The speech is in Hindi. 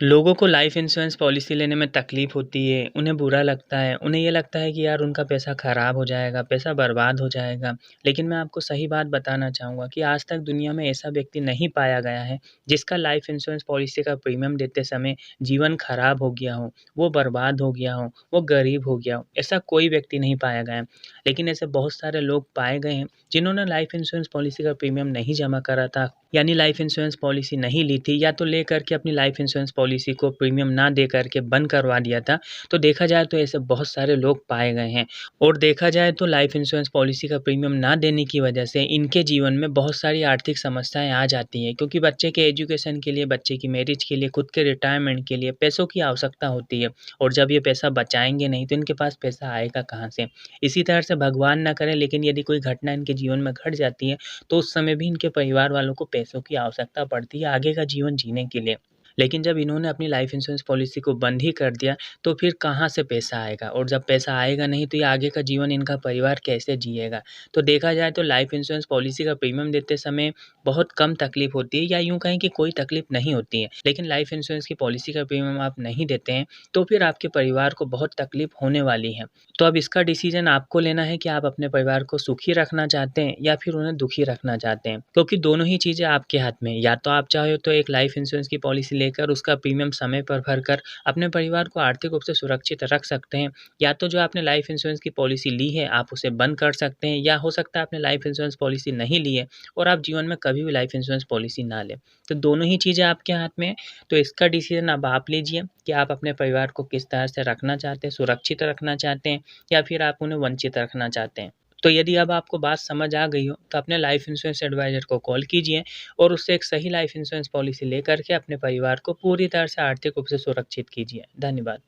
लोगों को लाइफ इंश्योरेंस पॉलिसी लेने में तकलीफ होती है, उन्हें बुरा लगता है, उन्हें ये लगता है कि यार उनका पैसा खराब हो जाएगा, पैसा बर्बाद हो जाएगा। लेकिन मैं आपको सही बात बताना चाहूँगा कि आज तक दुनिया में ऐसा व्यक्ति नहीं पाया गया है, जिसका लाइफ इंश्योरेंस पॉलिसी का प्रीमियम देते समय जीवन खराब हो गया हो, वो बर्बाद हो गया हो, वो गरीब हो गया हो, ऐसा कोई व्यक्ति नहीं पाया गया है। लेकिन ऐसे बहुत सारे लोग पाए गए हैं, जिन्होंने लाइफ इंश्योरेंस पॉलिसी का प्रीमियम नहीं जमा करा था, यानी लाइफ इंश्योरेंस पॉलिसी नहीं ली थी या तो ले करके अपनी लाइफ इंश्योरेंस पॉलिसी को प्रीमियम ना दे करके बंद करवा दिया था। तो देखा जाए तो ऐसे बहुत सारे लोग पाए गए हैं और देखा जाए तो लाइफ इंश्योरेंस पॉलिसी का प्रीमियम ना देने की वजह से इनके जीवन में बहुत सारी आर्थिक समस्याएँ आ जाती हैं, क्योंकि बच्चे के एजुकेशन के लिए, बच्चे की मैरिज के लिए, खुद के रिटायरमेंट के लिए पैसों की आवश्यकता होती है और जब ये पैसा बचाएँगे नहीं तो इनके पास पैसा आएगा कहाँ से? इसी तरह से भगवान ना करे लेकिन यदि कोई घटना इनके जीवन में घट जाती है, तो उस समय भी इनके परिवार वालों को पैसों की आवश्यकता पड़ती है आगे का जीवन जीने के लिए। लेकिन जब इन्होंने अपनी लाइफ इंश्योरेंस पॉलिसी को बंद ही कर दिया, तो फिर कहाँ से पैसा आएगा और जब पैसा आएगा नहीं तो ये आगे का जीवन इनका परिवार कैसे जिएगा? तो देखा जाए तो लाइफ इंश्योरेंस पॉलिसी का प्रीमियम देते समय बहुत कम तकलीफ होती है या यूँ कहें कि कोई तकलीफ नहीं होती है। लेकिन लाइफ इंश्योरेंस की पॉलिसी का प्रीमियम आप नहीं देते हैं, तो फिर आपके परिवार को बहुत तकलीफ होने वाली है। तो अब इसका डिसीज़न आपको लेना है कि आप अपने परिवार को सुखी रखना चाहते हैं या फिर उन्हें दुखी रखना चाहते हैं। क्योंकि दोनों ही चीज़ें आपके हाथ में हैं। या तो आप चाहे तो एक लाइफ इंश्योरेंस की पॉलिसी लेकर उसका प्रीमियम समय पर भरकर अपने परिवार को आर्थिक रूप से सुरक्षित रख सकते हैं, या तो जो आपने लाइफ इंश्योरेंस की पॉलिसी ली है आप उसे बंद कर सकते हैं, या हो सकता है आपने लाइफ इंश्योरेंस पॉलिसी नहीं ली है और आप जीवन में कभी भी लाइफ इंश्योरेंस पॉलिसी ना लें। तो दोनों ही चीज़ें आपके हाथ में हैं। तो इसका डिसीज़न अब आप लीजिए कि आप अपने परिवार को किस तरह से रखना चाहते हैं, सुरक्षित रखना चाहते हैं या फिर आप उन्हें वंचित रखना चाहते हैं। तो यदि अब आपको बात समझ आ गई हो तो अपने लाइफ इंश्योरेंस एडवाइज़र को कॉल कीजिए और उससे एक सही लाइफ इंश्योरेंस पॉलिसी लेकर के अपने परिवार को पूरी तरह से आर्थिक रूप से सुरक्षित कीजिए। धन्यवाद।